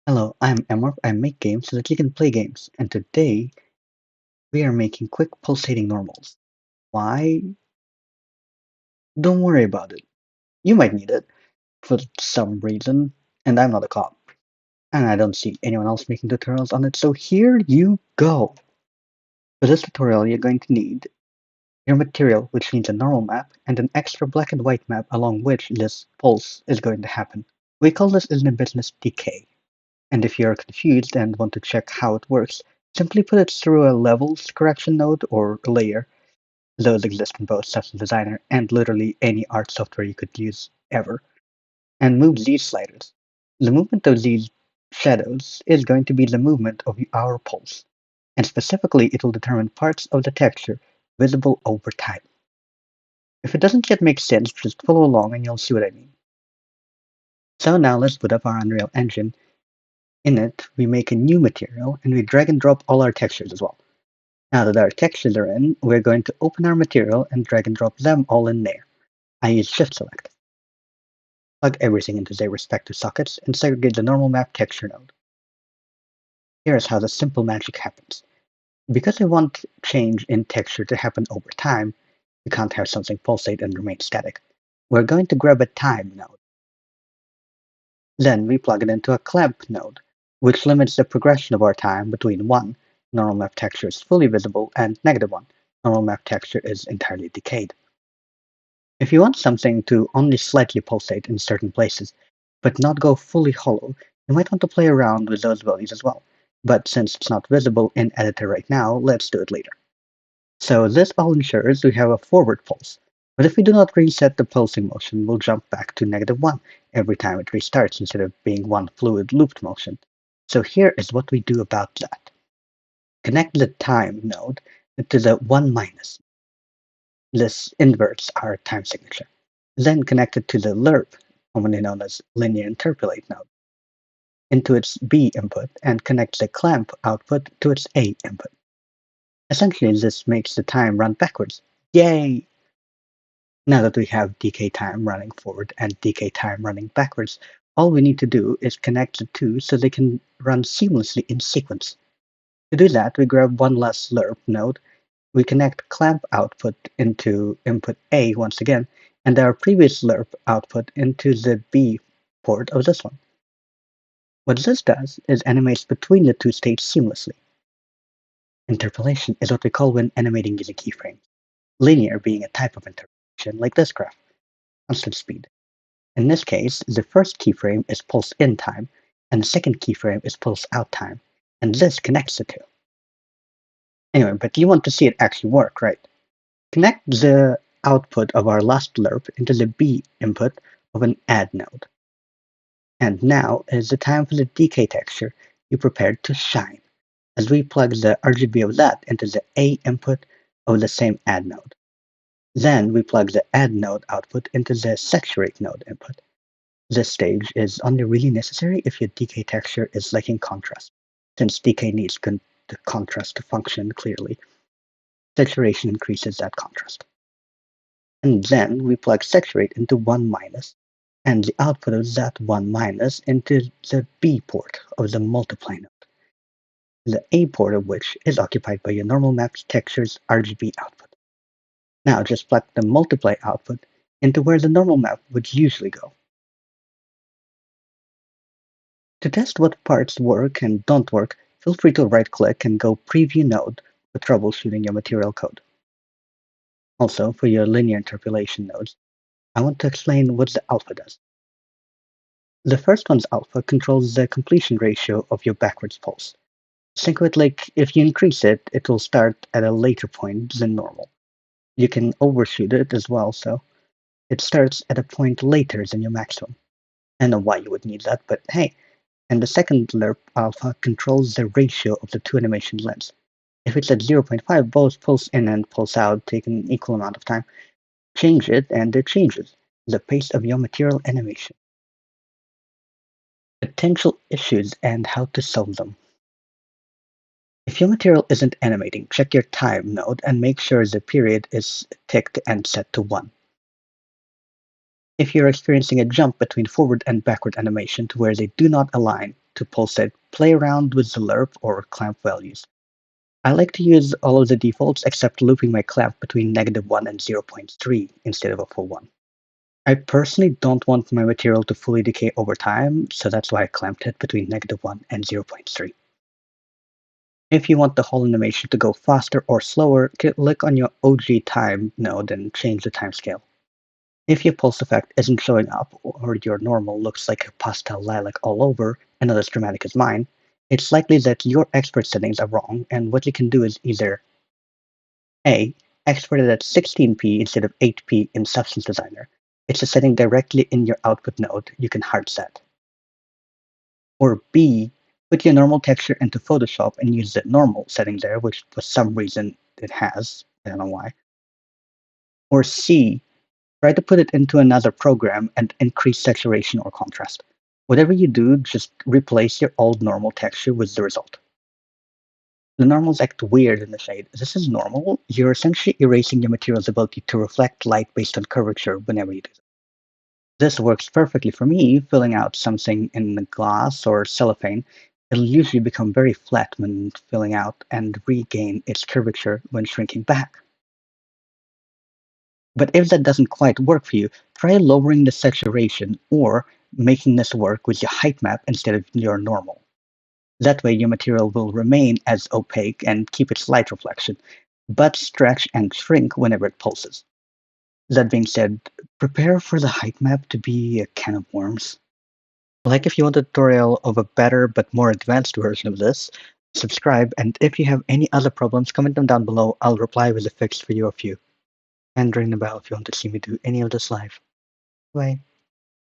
Hello, I'm Emma. I make games so that you can play games, and today we are making quick pulsating normals. Why? Don't worry about it. You might need it for some reason, and I'm not a cop, and I don't see anyone else making tutorials on it, so here you go. For this tutorial, you're going to need your material, which needs a normal map, and an extra black and white map along which this pulse is going to happen. We call this in the business decay. And if you're confused and want to check how it works, simply put it through a levels correction node or a layer. Those exist in both Substance Designer and literally any art software you could use ever. And move these sliders. The movement of these shadows is going to be the movement of our pulse. And specifically, it will determine parts of the texture visible over time. If it doesn't yet make sense, just follow along and you'll see what I mean. So now let's boot up our Unreal Engine. In it, we make a new material and we drag and drop all our textures as well. Now that our textures are in, we're going to open our material and drag and drop them all in there. I use Shift Select. Plug everything into their respective sockets and segregate the normal map texture node. Here's how the simple magic happens. Because I want change in texture to happen over time, you can't have something pulsate and remain static. We're going to grab a time node. Then we plug it into a clamp node, which limits the progression of our time between 1, normal map texture is fully visible, and -1, normal map texture is entirely decayed. If you want something to only slightly pulsate in certain places, but not go fully hollow, you might want to play around with those values as well. But since it's not visible in editor right now, let's do it later. So this all ensures we have a forward pulse. But if we do not reset the pulsing motion, we'll jump back to -1 every time it restarts instead of being one fluid looped motion. So here is what we do about that. Connect the time node to the 1 minus. This inverts our time signature. Then connect it to the LERP, commonly known as linear interpolate node, into its B input and connect the clamp output to its A input. Essentially, this makes the time run backwards. Yay! Now that we have decay time running forward and decay time running backwards, all we need to do is connect the two so they can run seamlessly in sequence. To do that, we grab one less LERP node, we connect clamp output into input A once again, and our previous LERP output into the B port of this one. What this does is animates between the two states seamlessly. Interpolation is what we call when animating using keyframes. Linear being a type of interpolation, like this graph, constant speed. In this case, the first keyframe is pulse in time, and the second keyframe is pulse out time, and this connects the two. Anyway, but you want to see it actually work, right? Connect the output of our last LERP into the B input of an add node. And now is the time for the decay texture you prepared to shine, as we plug the RGB of that into the A input of the same add node. Then we plug the add node output into the saturate node input. This stage is only really necessary if your decay texture is lacking contrast, since decay needs the contrast to function clearly. Saturation increases that contrast. And then we plug saturate into 1 minus, and the output of that 1 minus into the B port of the multiply node, the A port of which is occupied by your normal map texture's RGB output. Now just plug the multiply output into where the normal map would usually go. To test what parts work and don't work, feel free to right-click and go Preview Node for troubleshooting your material code. Also, for your linear interpolation nodes, I want to explain what the alpha does. The first one's alpha controls the completion ratio of your backwards pulse. Think of it like if you increase it, it will start at a later point than normal. You can overshoot it as well, so it starts at a point later than your maximum. I don't know why you would need that, but hey. And the second LERP alpha controls the ratio of the two animation lengths. If it's at 0.5, both pulse in and pulse out take an equal amount of time. Change it and it changes the pace of your material animation. Potential issues and how to solve them. If your material isn't animating, check your time node and make sure the period is ticked and set to 1. If you're experiencing a jump between forward and backward animation to where they do not align, to pulsate, play around with the LERP or clamp values. I like to use all of the defaults except looping my clamp between -1 and 0.3 instead of a full one. I personally don't want my material to fully decay over time, so that's why I clamped it between -1 and 0.3. If you want the whole animation to go faster or slower, click on your OG time node and change the timescale. If your pulse effect isn't showing up, or your normal looks like a pastel lilac all over and not as dramatic as mine, it's likely that your expert settings are wrong, and what you can do is either A. Export it at 16p instead of 8p in Substance Designer. It's a setting directly in your output node you can hard set. Or B. Put your normal texture into Photoshop and use the normal setting there, which for some reason it has. I don't know why. Or C. Try to put it into another program and increase saturation or contrast. Whatever you do, just replace your old normal texture with the result. The normals act weird in the shade. This is normal. You're essentially erasing your material's ability to reflect light based on curvature whenever you do so. This works perfectly for me. Filling out something in glass or cellophane, it'll usually become very flat when filling out and regain its curvature when shrinking back. But if that doesn't quite work for you, try lowering the saturation or making this work with your height map instead of your normal. That way your material will remain as opaque and keep its light reflection, but stretch and shrink whenever it pulses. That being said, prepare for the height map to be a can of worms. Like if you want a tutorial of a better but more advanced version of this, subscribe, and if you have any other problems, comment them down below. I'll reply with a fix for your few. And ring the bell if you want to see me do any of this live. Bye.